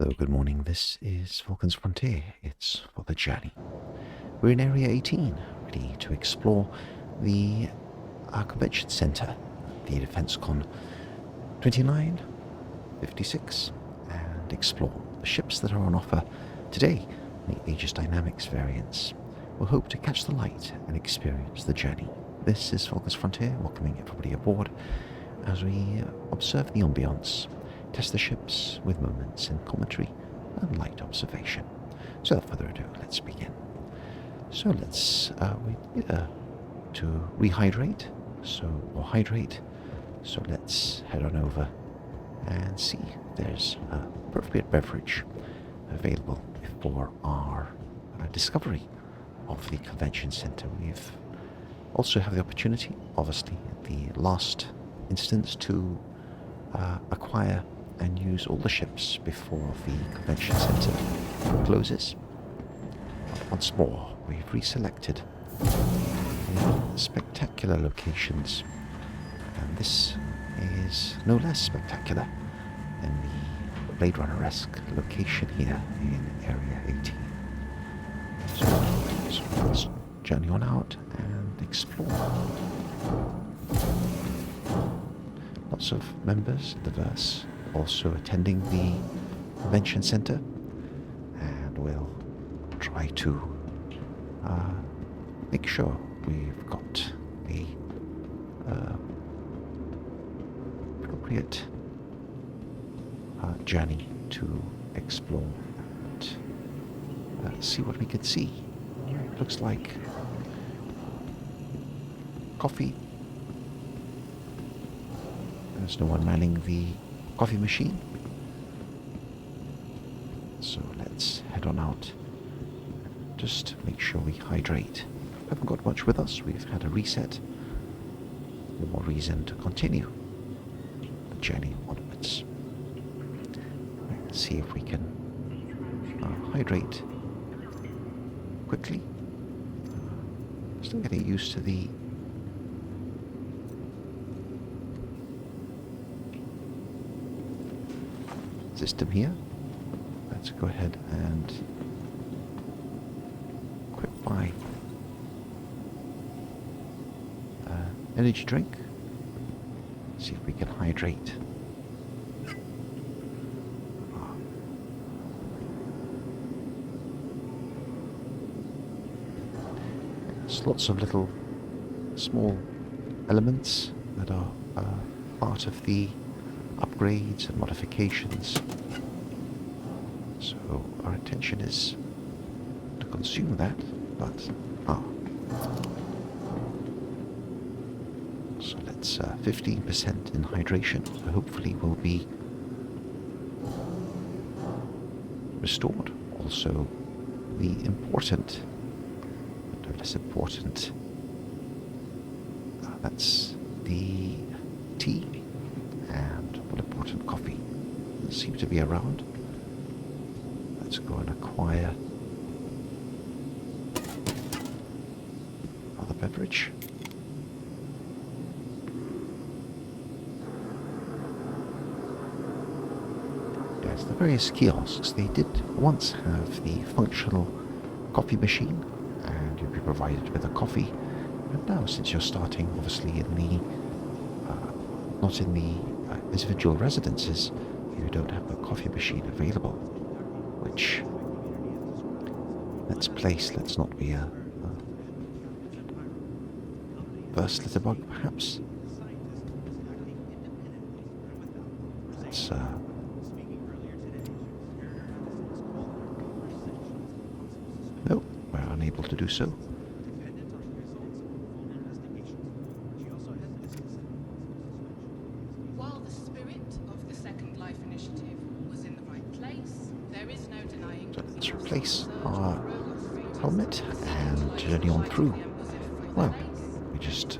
Hello, good morning. This is Vulcan's Frontier. It's for the journey. We're in Area 18, ready to explore the convention center, the DefenseCon 2956, and explore the ships that are on offer today in the Aegis Dynamics variants. We'll hope to catch the light and experience the journey. This is Vulcan's Frontier, welcoming everybody aboard as we observe the ambience, test the ships with moments in commentary and light observation. So without further ado, let's begin. So let's, we need to rehydrate, or hydrate. So let's head on over and see if there's an appropriate beverage available for our discovery of the convention center. We've also have the opportunity, obviously, at the last instance, to acquire and use all the ships before the convention center closes. But once more, we've reselected spectacular locations, and this is no less spectacular than the Blade Runner-esque location here in Area 18. So let's journey on out and explore. Lots of members, diverse, also attending the convention center, and we'll try to make sure we've got the appropriate journey to explore and see what we can see. It looks like coffee. There's no one manning the coffee machine. So let's head on out. Just make sure we hydrate. Haven't got much with us. We've had a reset. More reason to continue the journey onwards. Let's see if we can hydrate quickly. Still getting used to the system here. Let's go ahead and quick buy energy drink. See if we can hydrate. There's lots of little small elements that are part of the upgrades and modifications. So our intention is to consume that, but so let's 15% in hydration. So hopefully will be restored. Also the important, but no less important, that's the tea and all important coffee. Doesn't seem to be around. Let's go and acquire another beverage. Yes, the various kiosks, they did once have the functional coffee machine, and you'd be provided with a coffee. But now, since you're starting obviously in the not in the individual residences, you don't have a coffee machine available, which, let's not be a first litterbug, perhaps. Let's no, we're unable to do so. Replace our helmet and journey on through. Well, we're just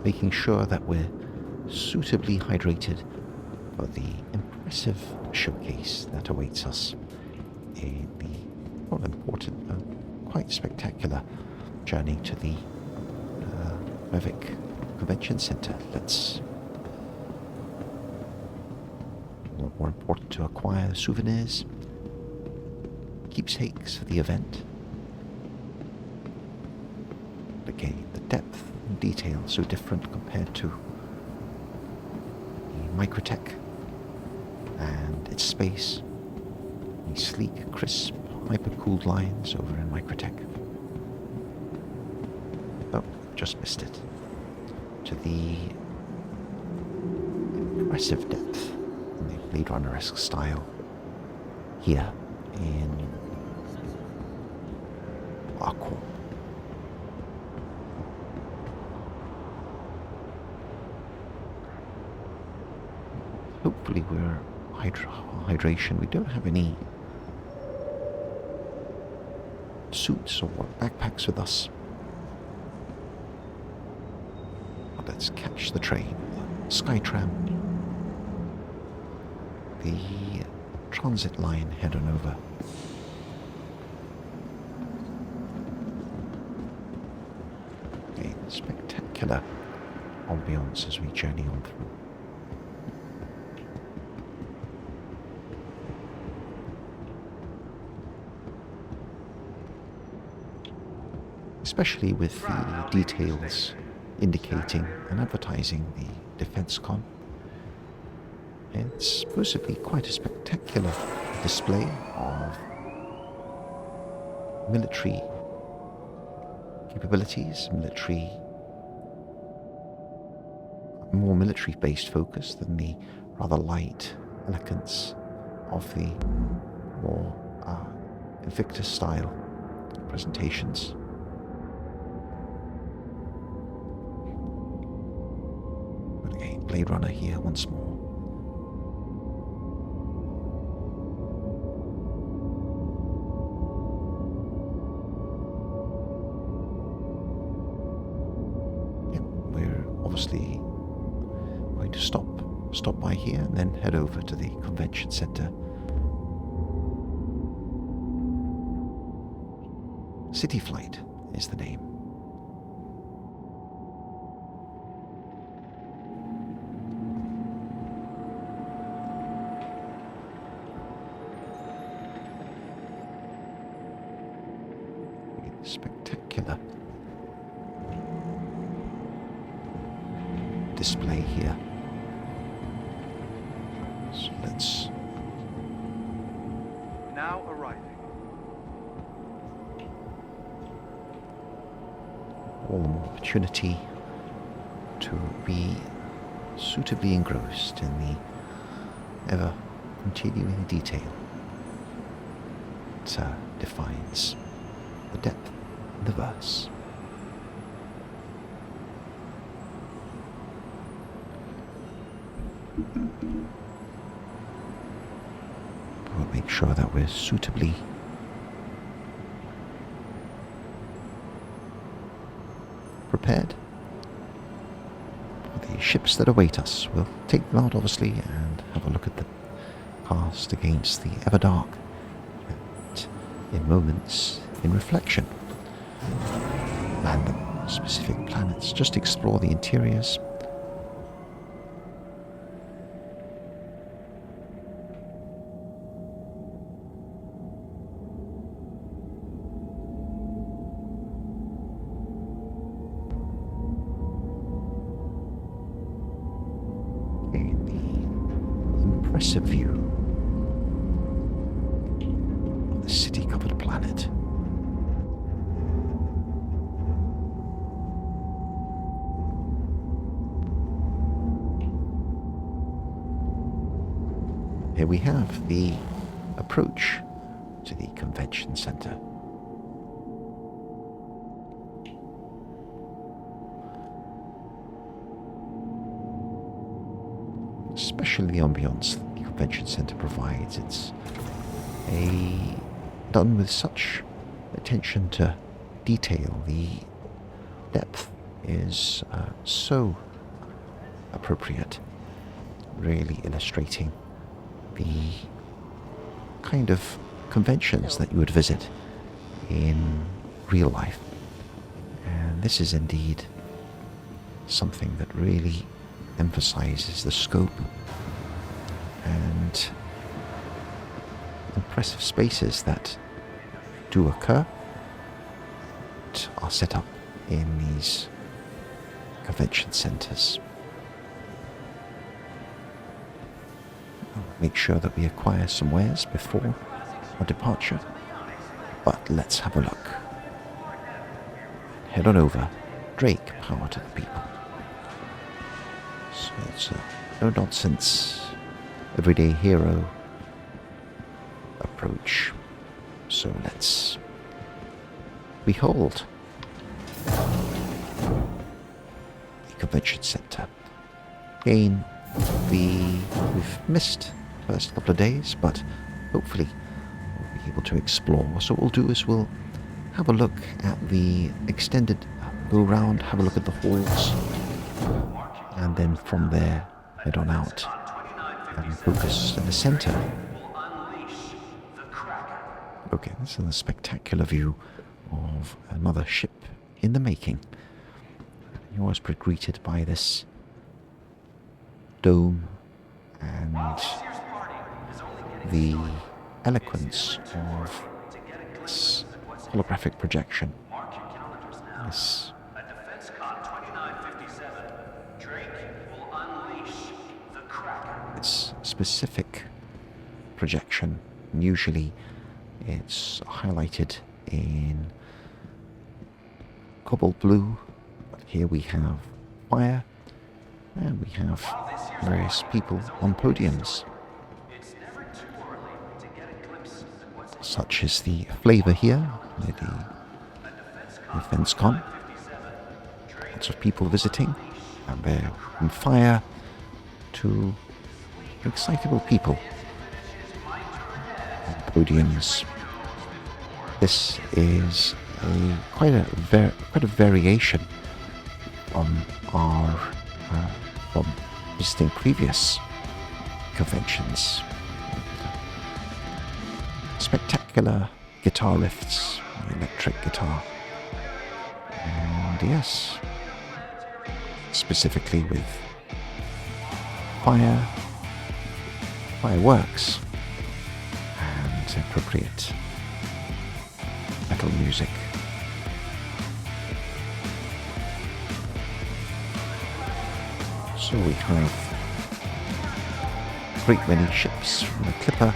making sure that we're suitably hydrated for the impressive showcase that awaits us in the all important, quite spectacular journey to the Mavic Convention Center. Let's more important to acquire souvenirs keepsakes for the event. Again, the depth and detail so different compared to the Microtech and its space. The sleek, crisp, hyper-cooled lines over in Microtech. Oh, just missed it. To the impressive depth in the Blade Runner-esque style here in Aqua. Hopefully we're hydration. We don't have any suits or backpacks with us. But let's catch the train. Skytram. The transit line head on over. A spectacular ambience as we journey on through. Especially with the details indicating and advertising the DefenseCon. It's supposedly quite a spectacular display of military capabilities, more military-based focus than the rather light elegance of the more Invictus-style presentations. But again, Blade Runner here once more. Obviously going to stop by here and then head over to the convention center. City Flight is the name. Spectacular display here. So let's now arriving. All the more opportunity to be suitably engrossed in the ever continuing detail that defines the depth of the verse. We'll make sure that we're suitably prepared for the ships that await us. We'll take them out, obviously, and have a look at them cast against the Everdark, and in moments, in reflection, land them specific planets, just explore the interiors. Impressive view of the city-covered planet. Here we have the approach to the convention center. Especially the ambience that the convention center provides. It's done with such attention to detail. The depth is so appropriate, really illustrating the kind of conventions that you would visit in real life. And this is indeed something that really emphasizes the scope and impressive spaces that do occur are set up in these convention centers. Make sure that we acquire some wares before our departure, but let's have a look. Head on over. Drake, power to the people. So it's a no-nonsense, everyday hero approach. So let's behold the convention center. Again, we've missed the first couple of days, but hopefully we'll be able to explore. So what we'll do is we'll have a look at the extended go round, have a look at the halls, and then from there head on out and focus in the center. Okay, this is a spectacular view of another ship in the making. You're always greeted by this dome and the eloquence of this holographic projection. This specific projection, and usually it's highlighted in cobalt blue, but here we have fire and we have various people on podiums. Such is the flavor here near the DefenseCon. Lots of people visiting, and they're from fire to excitable people on podiums. This is quite a variation from our from visiting previous conventions. Spectacular guitar riffs, electric guitar, and yes, specifically with fireworks, and appropriate metal music. So we have a great many ships, from the Clipper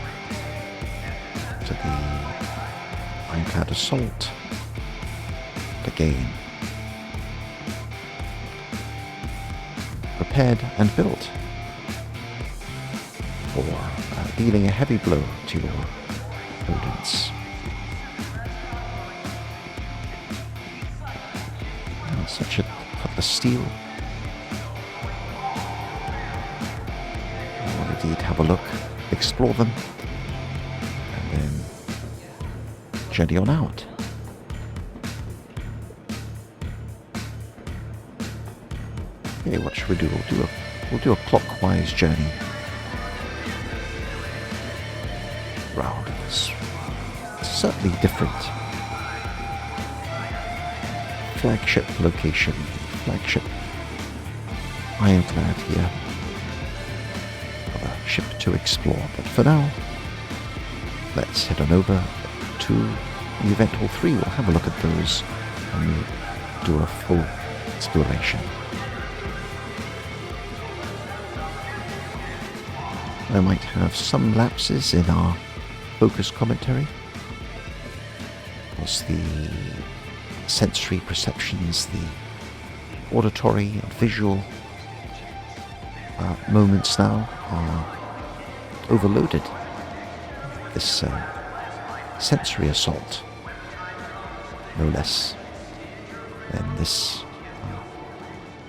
to the Ironclad Assault, again prepared and built for dealing a heavy blow to your opponents. And such a Cutlass Steel. I will indeed have a look, explore them, and then journey on out. Okay, what should we do? We'll do a clockwise journey. Round. It's certainly different. Flagship location, flagship Ironclad here. Another ship to explore, but for now, let's head on over to the Event Hall 3. We'll have a look at those and we'll do a full exploration. I might have some lapses in our focus commentary. Of course, the sensory perceptions, the auditory and visual moments now are overloaded. This sensory assault, no less than this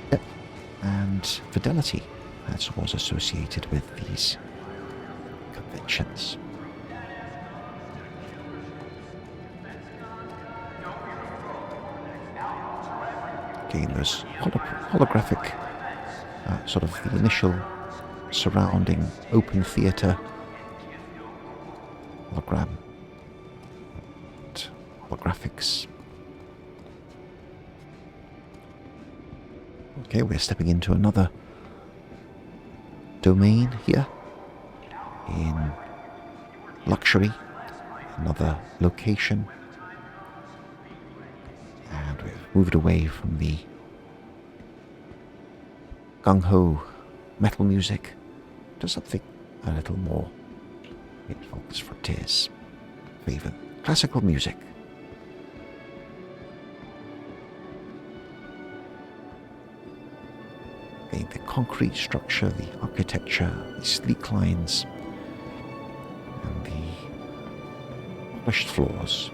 depth and fidelity that's always associated with these conventions. Again, those holographic sort of the initial surrounding open theatre hologram and holographics. Okay, we're stepping into another domain here in luxury, another location moved away from the gung-ho metal music to something a little more in Focus Frontier's favour, classical music. Again, the concrete structure, the architecture, the sleek lines, and the polished floors.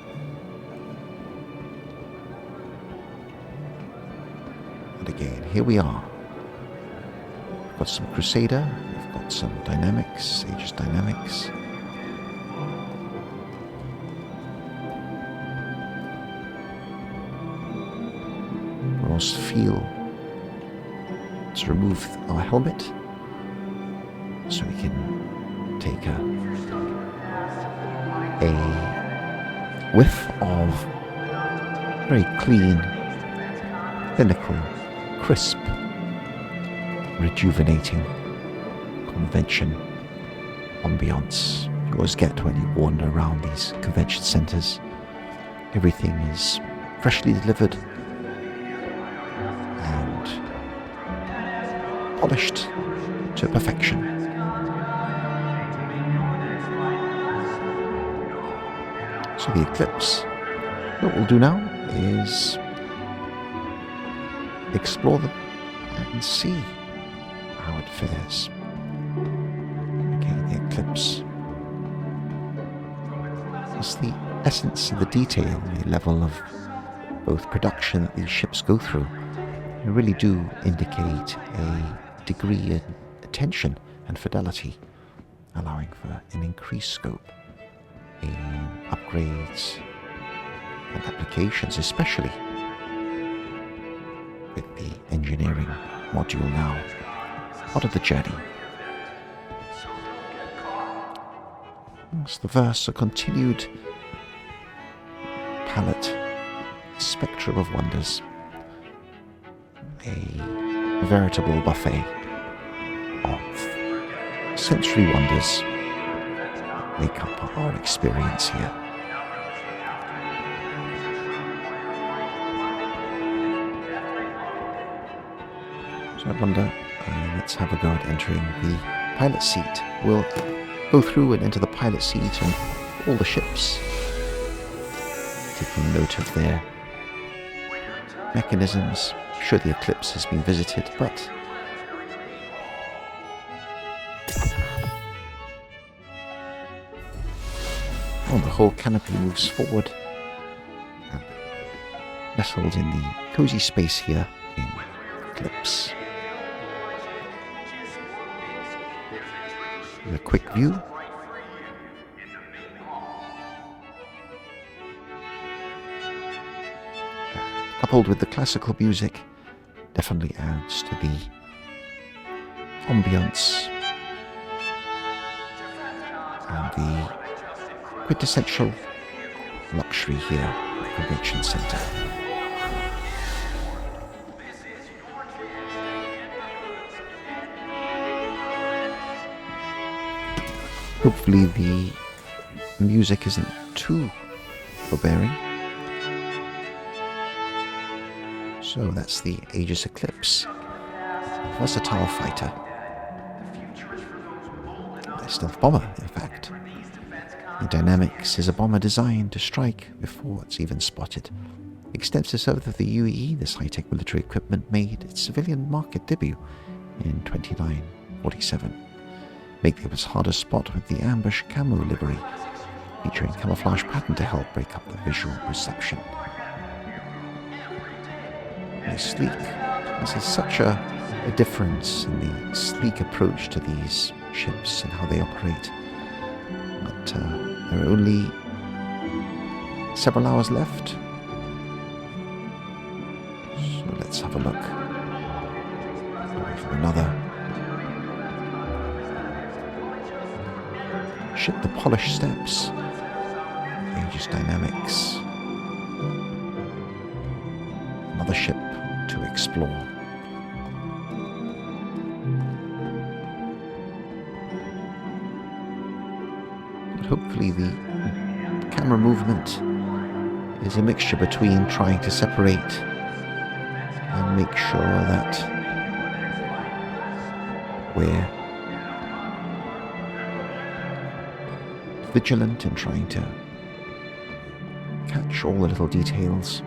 And again, here we are. We've got some Crusader, we've got some Dynamics, Aegis Dynamics. We almost feel to remove our helmet so we can take a whiff of very clean, clinical, crisp, rejuvenating convention ambiance you always get when you wander around these convention centers. Everything is freshly delivered and polished to perfection. So the Eclipse, what we'll do now is explore them and see how it fares. Okay, the Eclipse is the essence of the detail, the level of both production that these ships go through. They really do indicate a degree of attention and fidelity, allowing for an increased scope in upgrades and applications, especially with the engineering module now part of the journey. It's the verse, a continued palette, spectrum of wonders, a veritable buffet of sensory wonders make up our experience here. So I wonder, let's have a go at entering the pilot seat. We'll go through and enter the pilot seat and all the ships, taking note of their mechanisms. I'm sure the Eclipse has been visited, but the whole canopy moves forward, nestled in the cozy space here in Eclipse. With a quick view. Coupled with the classical music, definitely adds to the ambience and the quintessential luxury here at the convention center. Hopefully the music isn't too overbearing. So that's the Aegis Eclipse, a versatile fighter. A stealth bomber, in fact. The Dynamics is a bomber designed to strike before it's even spotted. Extensive south of the UAE, this high-tech military equipment made its civilian market debut in 2947. Making it was hard to spot with the ambush camo livery, featuring camouflage pattern to help break up the visual perception. They're sleek. There's such a difference in the sleek approach to these ships and how they operate. But there are only several hours left. So let's have a look. Wait for another ship, the polished steps. Aegis Dynamics. Another ship to explore. But hopefully the camera movement is a mixture between trying to separate and make sure that we're vigilant in trying to catch all the little details.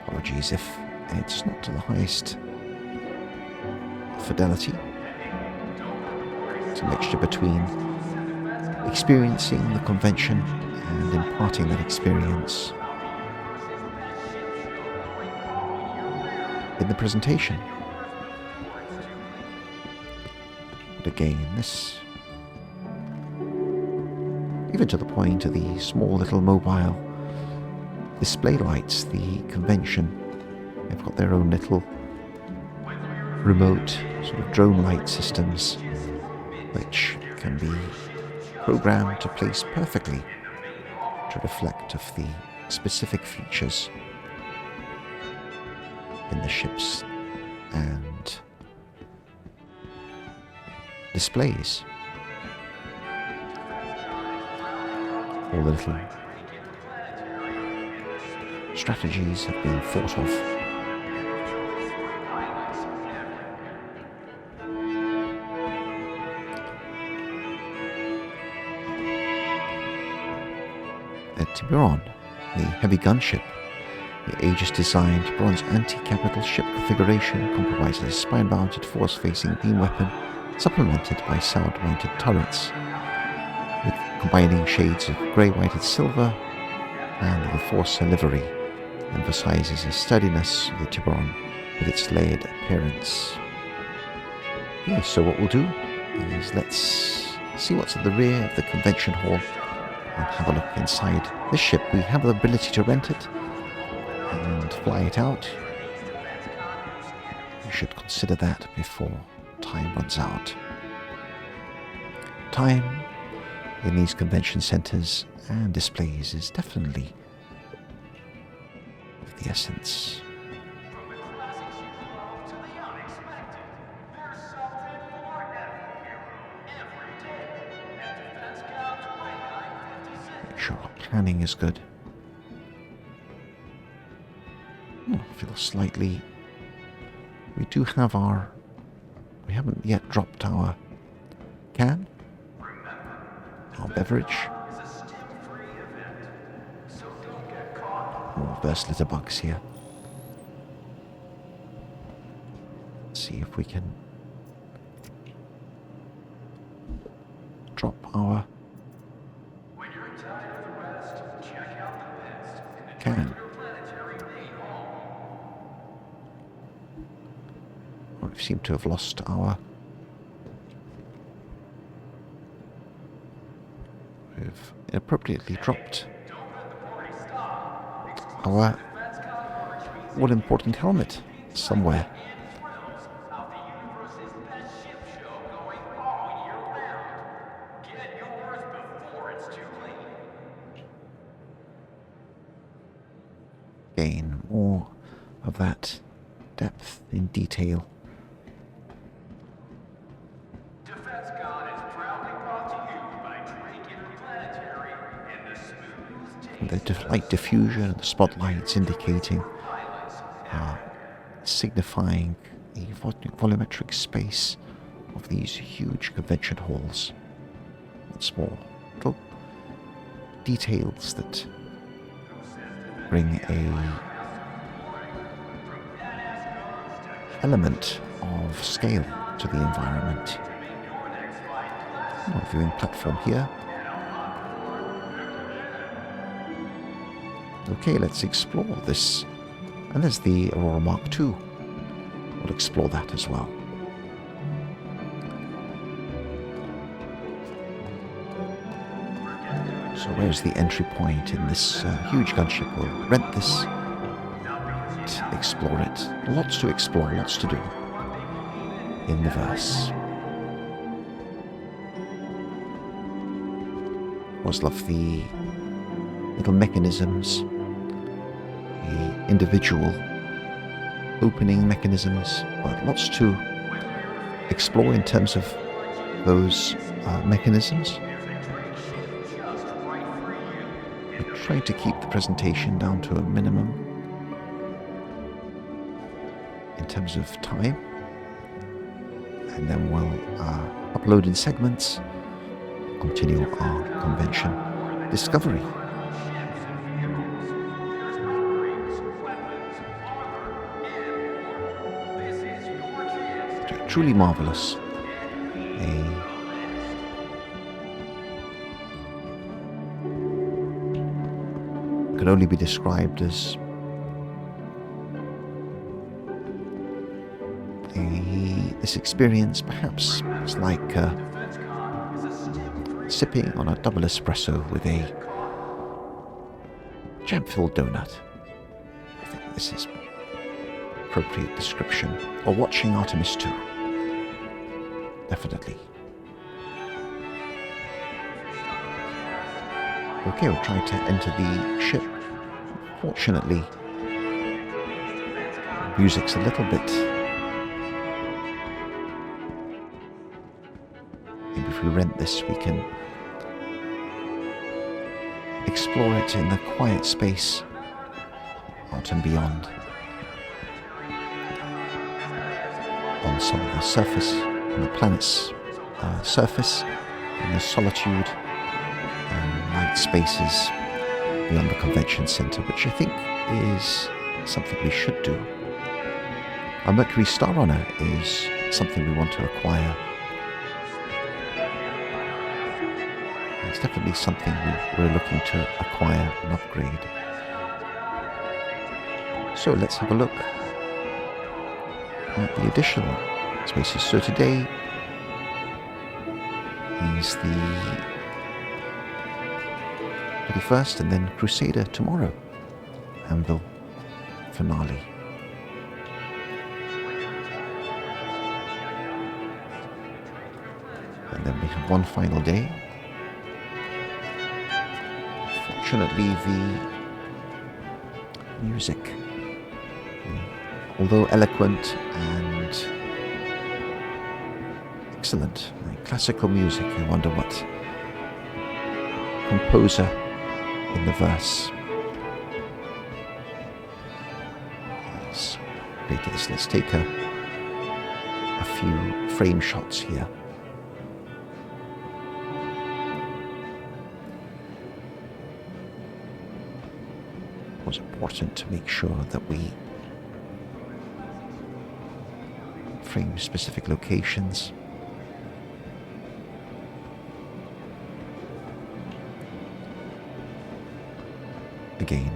Apologies if it's not to the highest fidelity. It's a mixture between experiencing the convention and imparting that experience in the presentation. But again, this, even to the point of the small little mobile display lights, the convention, they've got their own little remote sort of drone light systems which can be programmed to place perfectly to reflect of the specific features in the ships and displays. All the little strategies have been thought of. At Tiburon, the heavy gunship, the Aegis-designed bronze anti-capital ship configuration compromises a spine-mounted force-facing beam weapon supplemented by sound-mounted turrets, with combining shades of grey, white and silver, and the Force livery emphasizes the sturdiness of the Tiburon with its layered appearance. Okay, so what we'll do is let's see what's at the rear of the convention hall and have a look inside this ship. We have the ability to rent it and fly it out. You should consider that before time runs out. Time in these convention centers and displays is definitely of the essence. Make sure our planning is good. I feel slightly... We do have our... We haven't yet dropped our can, our beverage. More burst litter bugs here. Let's see if we can drop our can. We seem to have lost our... We've inappropriately dropped our all-important helmet somewhere. Again, more of that depth in detail. The light diffusion and the spotlights indicating, signifying the volumetric space of these huge convention halls. Once more, little details that bring a element of scale to the environment. Our viewing platform here. Okay, let's explore this. And there's the Aurora Mark II. We'll explore that as well. So where's the entry point in this huge gunship? We'll rent this, explore it. Lots to explore, lots to do in the verse. Always love the little mechanisms, the individual opening mechanisms, but lots to explore in terms of those mechanisms. We're trying to keep the presentation down to a minimum. terms of time, and then we'll upload in segments, continue our convention discovery. Truly marvelous. Could only be described as this experience perhaps is like sipping on a double espresso with a jam-filled donut. I think this is appropriate description. Or watching Artemis 2. Definitely. Okay, we'll try to enter the ship. Fortunately, music's a little bit... Maybe if we rent this, we can explore it in the quiet space out and beyond. On some of the surface, on the planet's surface, in the solitude and light spaces beyond the convention center, which I think is something we should do. Our Mercury Star Runner is something we want to acquire. It's definitely something we're looking to acquire and upgrade. So let's have a look at the additional spaces. So today is the 31st, and then Crusader tomorrow. Anvil finale. And then we have one final day. Fortunately, the music, although eloquent and excellent, classical music, I wonder what composer in the verse has created this. Let's take a few frame shots here. It was important to make sure that we frame specific locations. Again,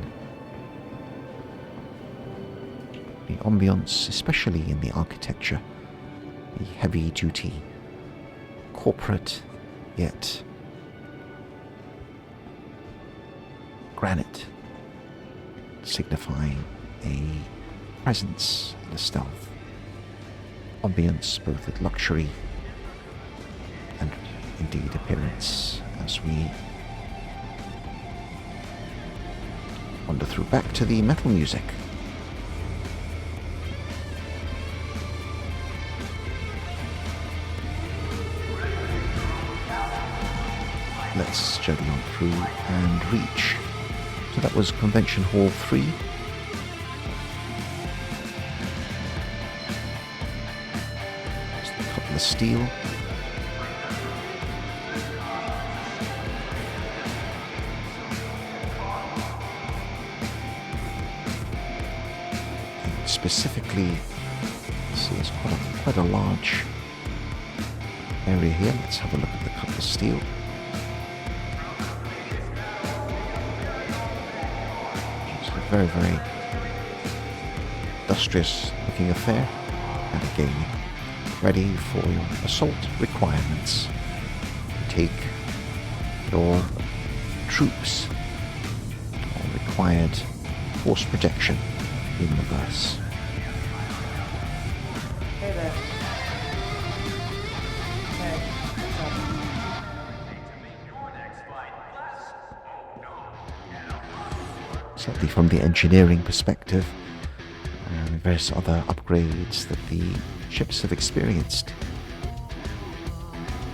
the ambience, especially in the architecture, the heavy-duty, corporate, yet granite, signifying a presence and a stealth. Ambience, both with luxury and indeed appearance, as we wander through back to the metal music. Let's journey on through and reach. So that was Convention Hall 3. There's the Cutlass Steel. Specifically, see, it's quite a large area here. Let's have a look at the Cutlass Steel. It's a very, very industrious looking affair, and again, ready for your assault requirements. Take your troops or required force protection in the verse. Hey there. Hey, what's up? Certainly from the engineering perspective, and various other upgrades that the ships have experienced.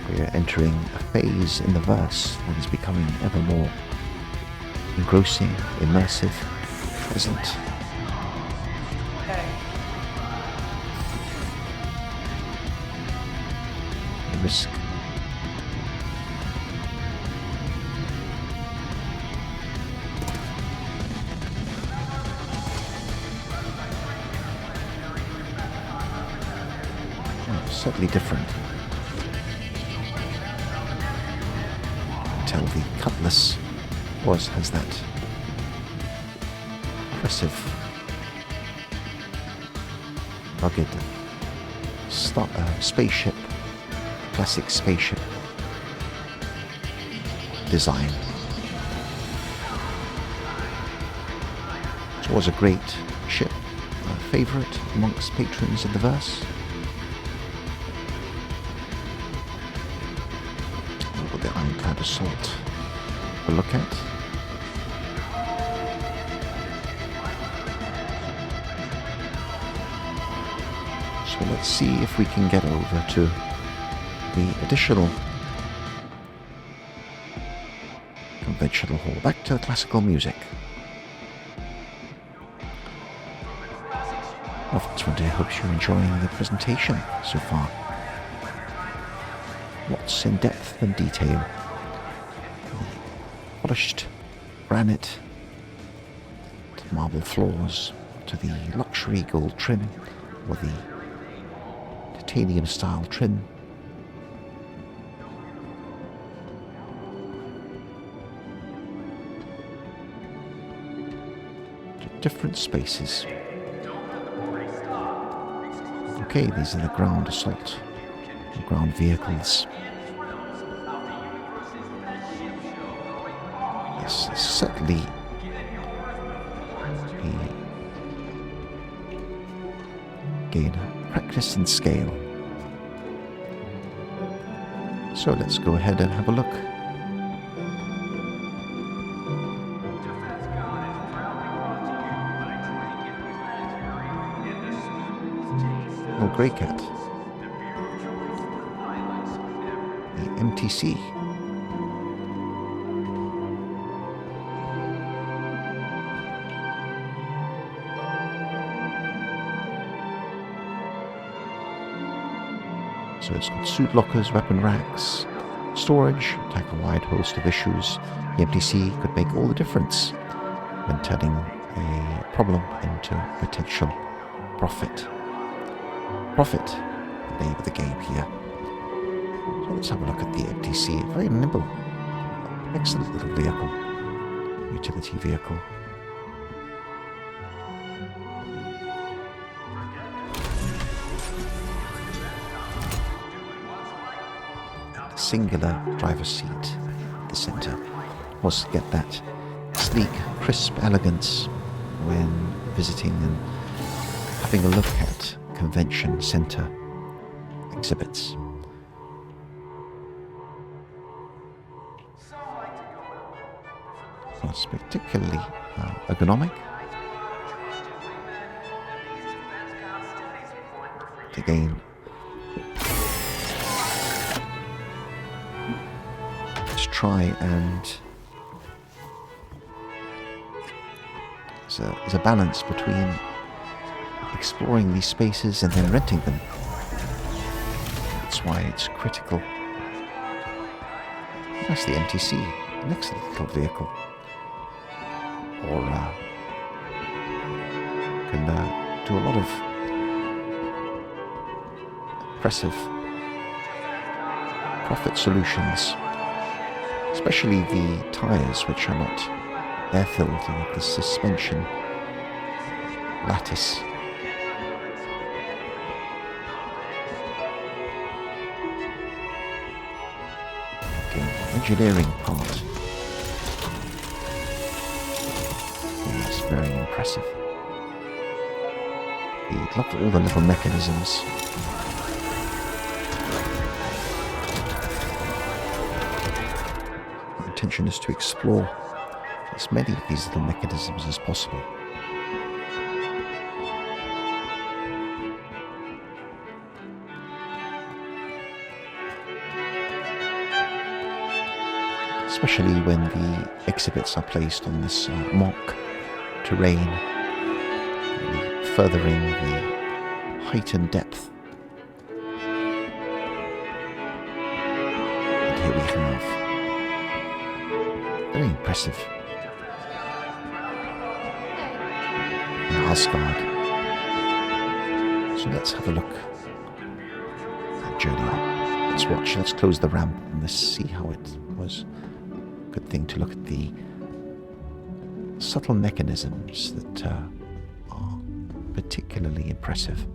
We are entering a phase in the verse that is becoming ever more engrossing, immersive, present. Hey. risk. Certainly different. Tell the Cutlass has that impressive, rugged spaceship, classic spaceship design. It was a great ship, a favourite amongst patrons of the verse. The Ironclad Assault we'll look at. So let's see if we can get over to the additional conventional hall. Back to the classical music. I hope you're enjoying the presentation so far. Lots in depth and detail. Polished granite to marble floors, to the luxury gold trim, or the titanium style trim. To different spaces. Okay, these are the ground assault, the ground vehicles. Yes, certainly gain practice and scale. So let's go ahead and have a look. Oh, Grey Cat. The MTC. So it's got suit lockers, weapon racks, storage, tackle a wide host of issues. The MTC could make all the difference when turning a problem into potential profit. Profit, the name of the game here. So let's have a look at the MTC. Very nimble, excellent little vehicle, utility vehicle. Singular driver's seat at the centre was to get that sleek, crisp elegance when visiting and having a look at convention centre exhibits. So it's particularly ergonomic. Again, let's try and there's a balance between exploring these spaces and then renting them. That's why it's critical. That's the MTC, an excellent little vehicle. Or can do a lot of impressive profit solutions, especially the tyres, which are not air-filled, and the suspension lattice. Okay, engineering part is very impressive. You'd love all the little mechanisms. The intention is to explore as many of these little mechanisms as possible. Especially when the exhibits are placed on this mock terrain, really furthering the height and depth impressive. In Asgard. So let's have a look at journey on. Let's watch, let's close the ramp and let's see how it was. Good thing to look at the subtle mechanisms that are particularly impressive.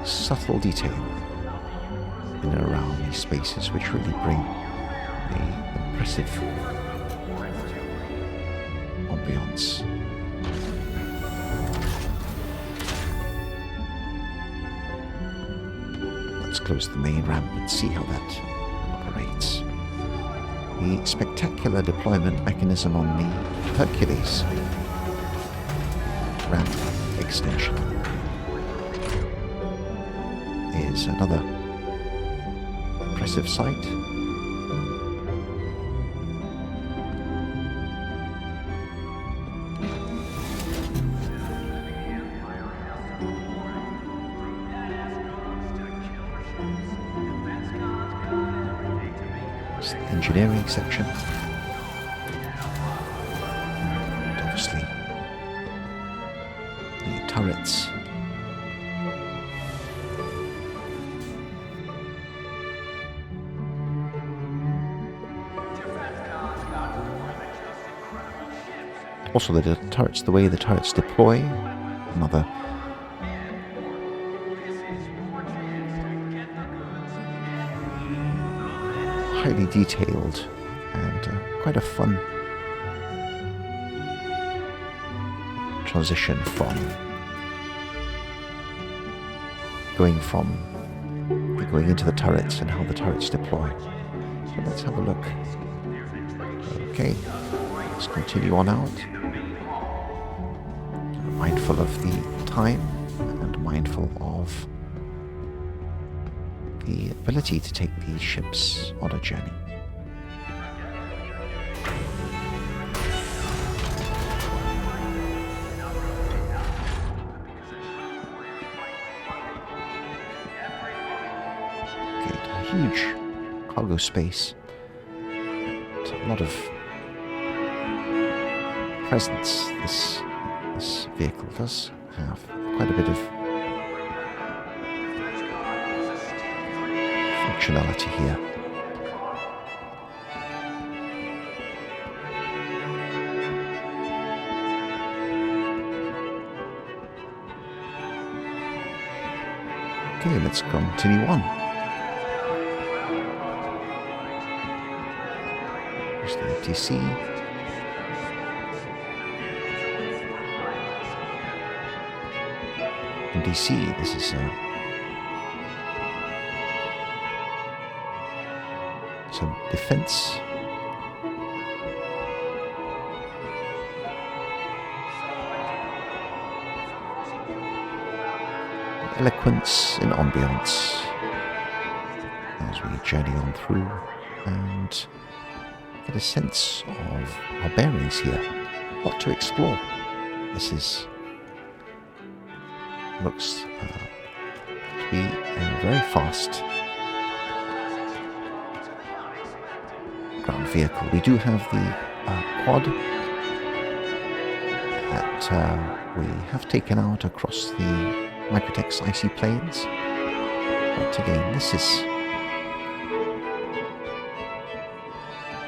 Subtle detail in and around these spaces which really bring the impressive ambiance. Let's close the main ramp and see how that operates. The spectacular deployment mechanism on the Hercules ramp extension is another impressive sight. It's the engineering section. And obviously the turrets. Also the turrets, the way the turrets deploy, another highly detailed and quite a fun transition from going into the turrets and how the turrets deploy. So let's have a look. Okay, let's continue on out. Mindful of the time and mindful of the ability to take these ships on a journey. Okay, a huge cargo space. A lot of presence. This vehicle does have quite a bit of functionality here. Okay, let's continue on. Here's the ATC. In DC, this is some defense. Eloquence in ambience as we journey on through and get a sense of our bearings here. What to explore. This looks to be a very fast ground vehicle. We do have the quad that we have taken out across the Microtek's icy plains, but again this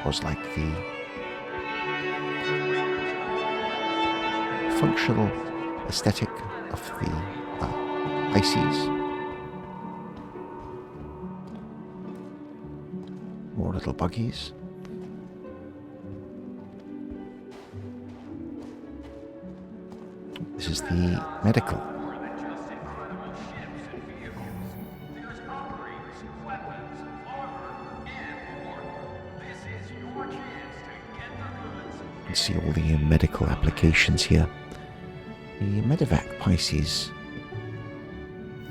was like the functional aesthetic of the ices. More little buggies. This is the medical. You can see all the medical applications here. The Medevac Pisces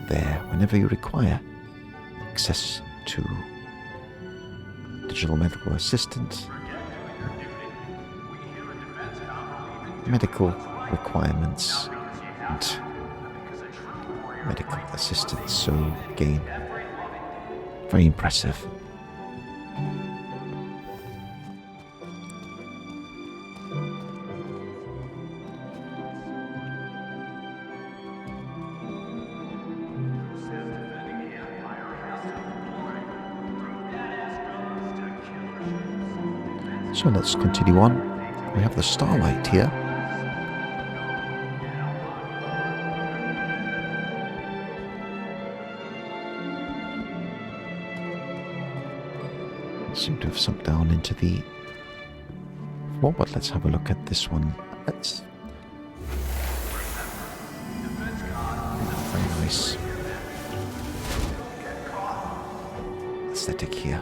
there whenever you require access to digital medical assistant, medical requirements, and medical assistance. So again, very impressive. So let's continue on. We have the Starlight here. Seem to have sunk down into the floor, but let's have a look at this one. Let's. Very nice aesthetic here.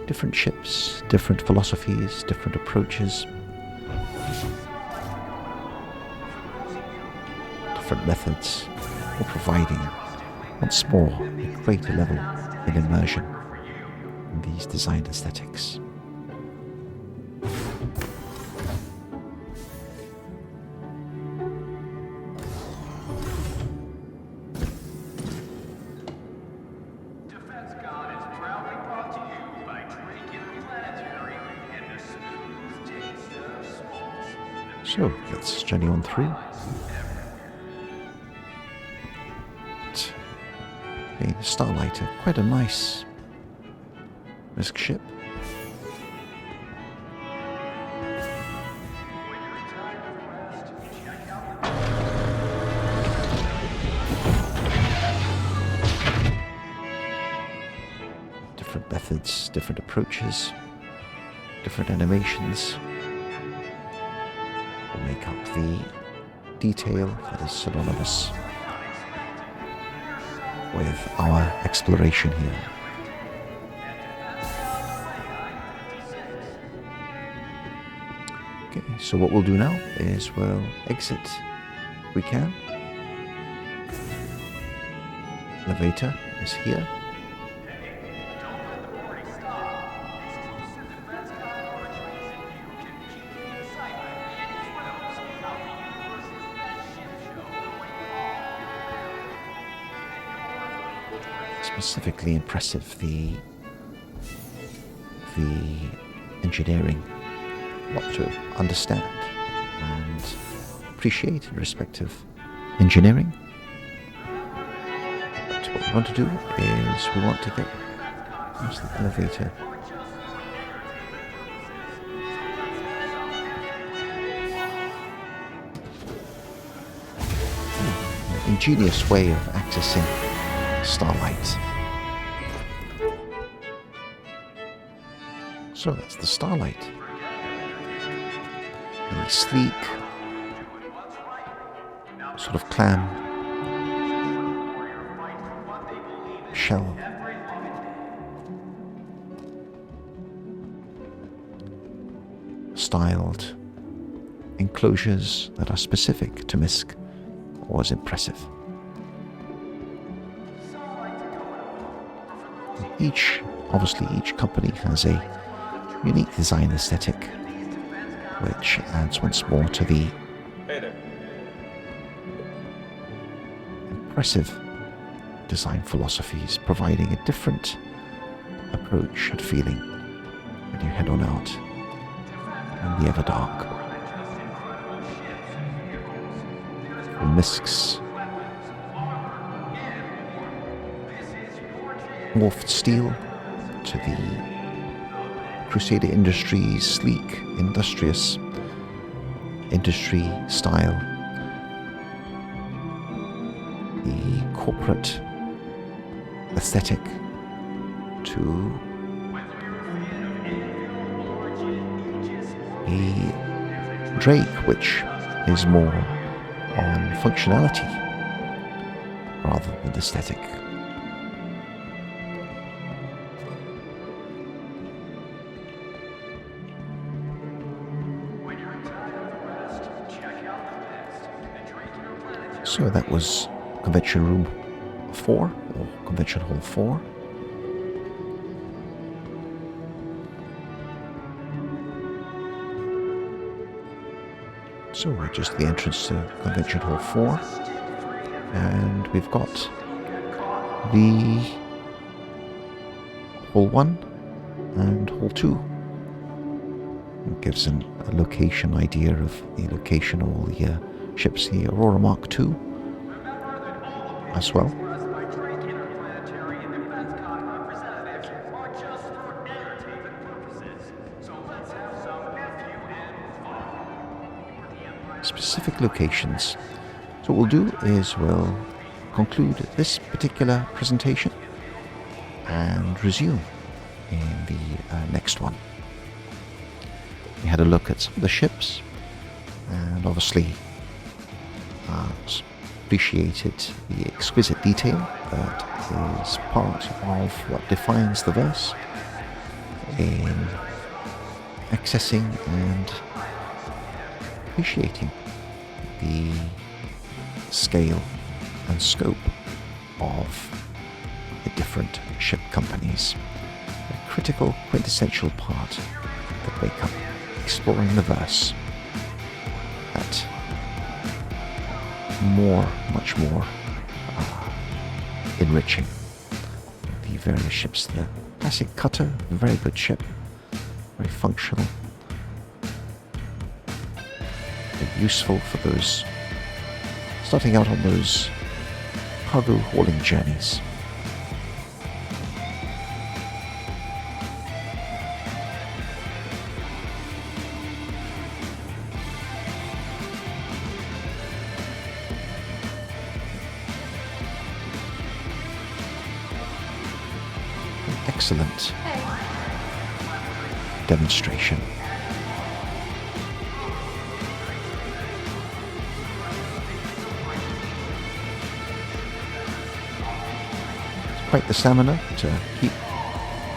Different ships, different philosophies, different approaches, different methods, all providing once more a greater level of immersion in these design aesthetics. So let's journey on through. Okay, the Starlight, quite a nice risk ship. Different methods, different approaches, different animations will make up the detail that is synonymous with our exploration here. Okay, so what we'll do now is we'll exit if we can. Elevator is here. Specifically impressive, the engineering, what to understand and appreciate in respect of engineering. But what we want to do is we want to get into the elevator. An ingenious way of accessing Starlight. So that's the Starlight. A sleek, sort of clam shell. Styled enclosures that are specific to MISC was impressive. Obviously each company has a unique design aesthetic, which adds once more to the impressive design philosophies, providing a different approach and feeling when you head on out in the Everdark. From MISC's morphed steel to the Crusader Industries sleek, industrious industry style, the corporate aesthetic to the Drake, which is more on functionality rather than aesthetic. So that was Convention Room 4, or Convention Hall 4. So we're just at the entrance to Convention Hall 4, and we've got the Hall 1 and Hall 2. It gives a location idea of the location of all the ships, the Aurora Mark II as well. Specific locations. So what we'll do is we'll conclude this particular presentation and resume in the next one. We had a look at some of the ships and obviously appreciated the exquisite detail that is part of what defines the verse in accessing and appreciating the scale and scope of the different ship companies. A critical, quintessential part that make up exploring the verse. That much more enriching the various ships. The classic cutter, a very good ship, very functional, very useful for those starting out on those cargo hauling journeys. Excellent demonstration. It's quite the stamina to keep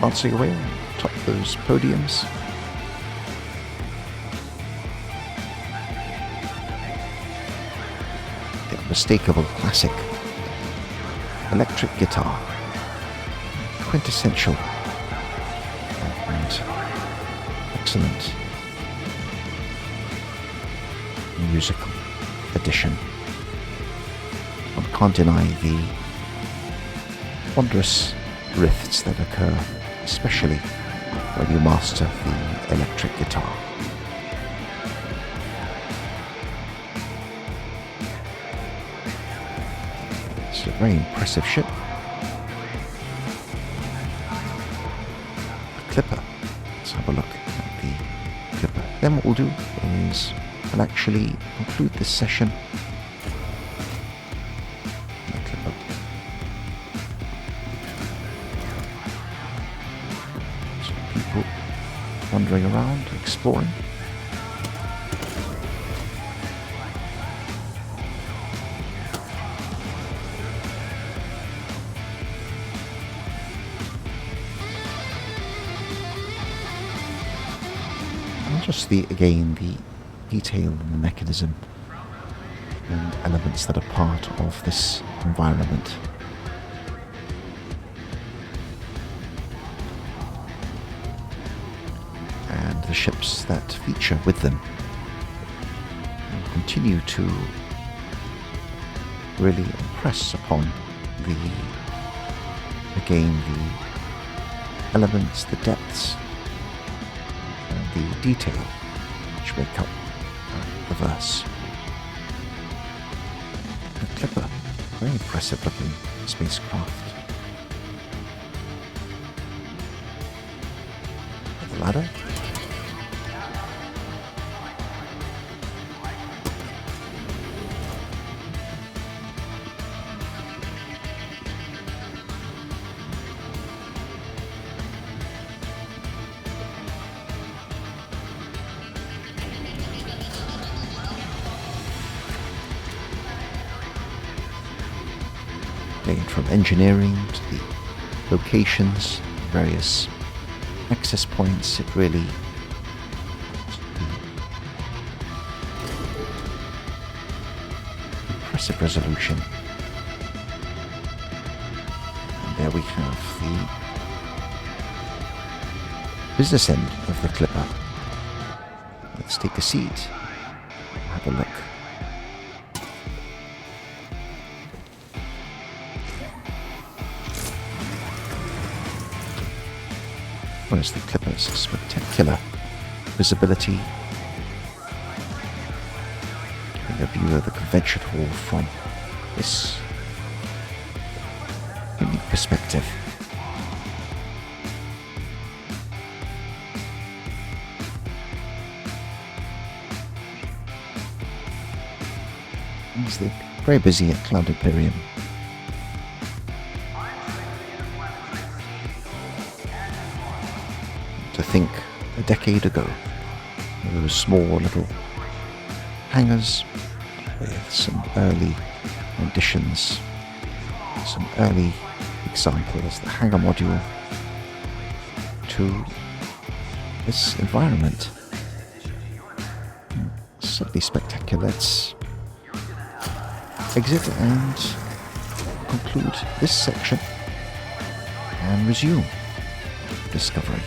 bouncing away on top of those podiums. The unmistakable classic electric guitar. Quintessential and excellent musical addition. One can't deny the wondrous riffs that occur, especially when you master the electric guitar. It's a very impressive ship. Clipper. Let's have a look at the Clipper. Then what we'll do is we'll actually conclude this session. The Clipper. Some people wandering around, exploring. Just the detail and the mechanism and elements that are part of this environment. And the ships that feature with them and continue to really impress upon the elements, the depths, the detail which make up the verse. The Clipper, very impressive looking spacecraft. The ladder. From engineering to the locations, various access points, it really impressive resolution. And there we have the business end of the Clipper. Let's take a seat, have have a look. Whereas the Clipper's spectacular visibility, getting a view of the convention hall from this unique perspective. They're very busy at Cloud Imperium. To think, a decade ago, there were small little hangars with some early renditions, some early examples, the hangar module, to this environment. Certainly spectacular. Let's exit and conclude this section and resume discovery.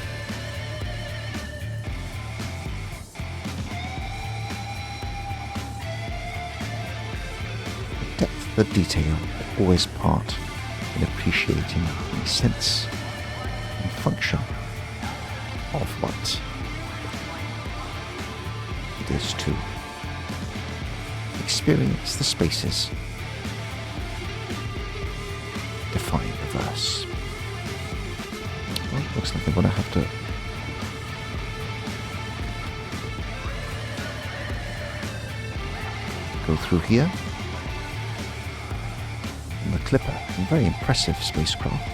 The depth of detail always part in appreciating the sense and function of what it is to experience the spaces, define the verse. Well, looks like I'm going to have to go through here. And the Clipper, a very impressive spacecraft.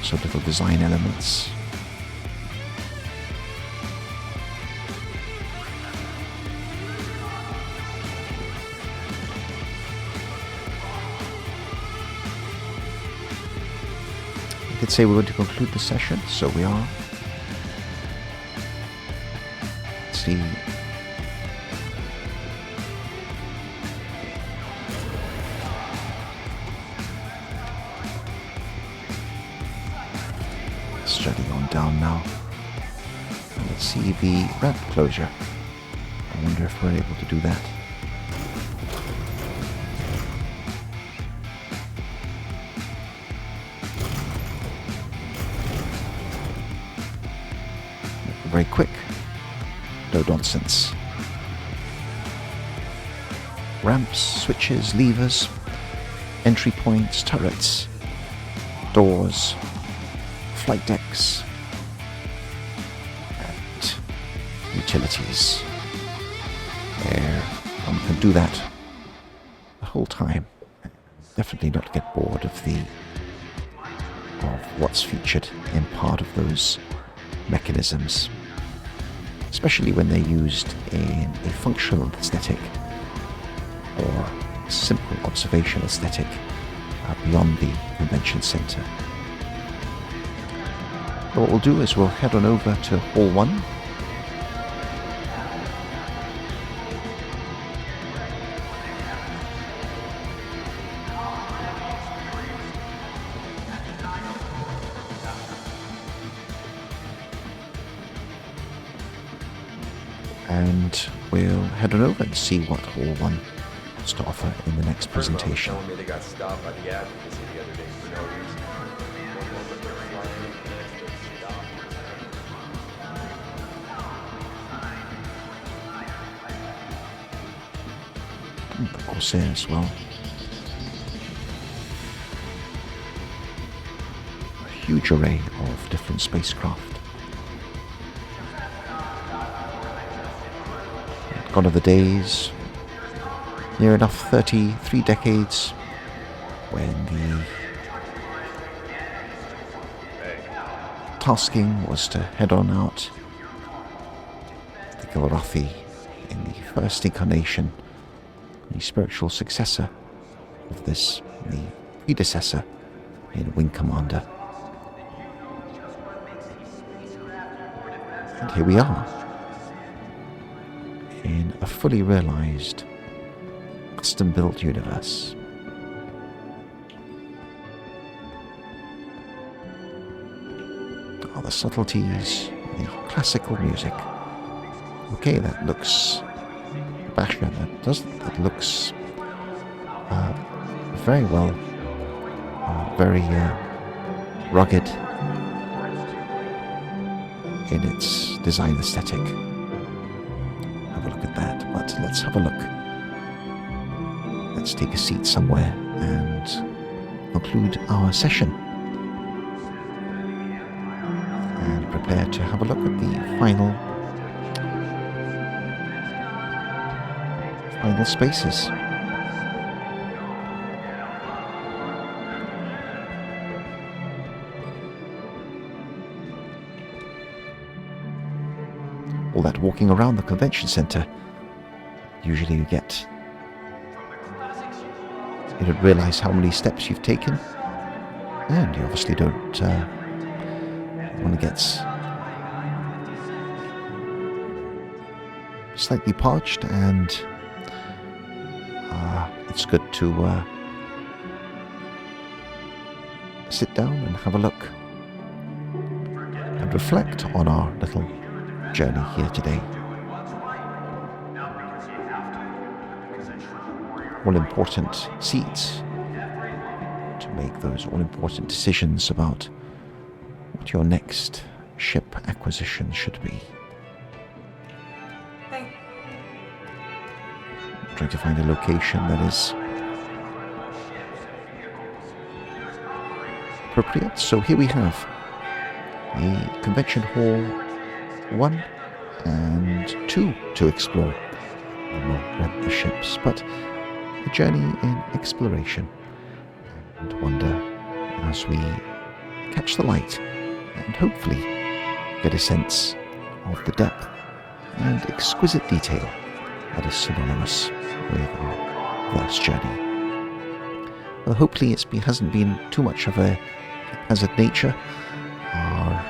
So little design elements. I did say we're going to conclude the session, so we are. Let's see. Shutting on down now. And let's see the ramp closure. I wonder if we're able to do that. Very quick. No nonsense. Ramps, switches, levers, entry points, turrets, doors, flight decks, and utilities. There, one can do that the whole time. Definitely not get bored of what's featured in part of those mechanisms, especially when they're used in a functional aesthetic or simple observation aesthetic beyond the convention center. What we'll do is we'll head on over to Hall 1. And we'll head on over and see what Hall 1 has to offer in the next presentation. They got stopped by the advocacy the other day for no reason. The Corsair as well. A huge array of different spacecraft. Gone are the days, near enough 33 decades, when the tasking was to head on out the Gilrathi in the first incarnation, the spiritual successor of this, the predecessor in Wing Commander. And here we are, in a fully realized, custom-built universe. All the subtleties, the classical music, Okay, that looks... Bastion, that looks very well, very rugged in its design aesthetic. Have a look at that, but let's have a look. Let's take a seat somewhere and conclude our session. And prepare to have a look at the final spaces. All that walking around the convention center, usually you don't realize how many steps you've taken, and you obviously don't want to get slightly parched, and it's good to sit down and have a look and reflect on our little journey here today. All important seats to make those all important decisions about what your next ship acquisition should be. Trying to find a location that is appropriate. So here we have the Convention Hall 1 and 2 to explore. We won't rent the ships, but a journey in exploration and wonder as we catch the light and hopefully get a sense of the depth and exquisite detail that is synonymous with our first journey. Well, hopefully it hasn't been too much of a haphazard nature. Our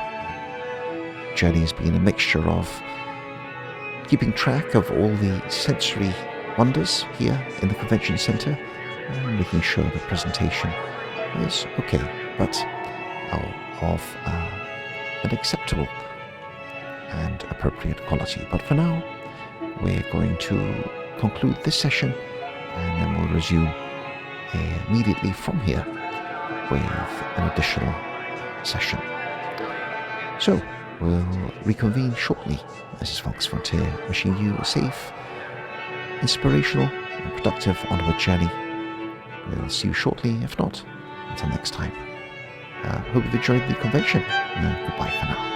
journey has been a mixture of keeping track of all the sensory wonders here in the convention center and making sure the presentation is okay, but of an acceptable and appropriate quality. But for now, we're going to conclude this session, and then we'll resume immediately from here with an additional session. So, we'll reconvene shortly. This is Fox Frontier, wishing you a safe, inspirational, and productive onward journey. We'll see you shortly, if not, until next time. Hope you've enjoyed the convention. Goodbye for now.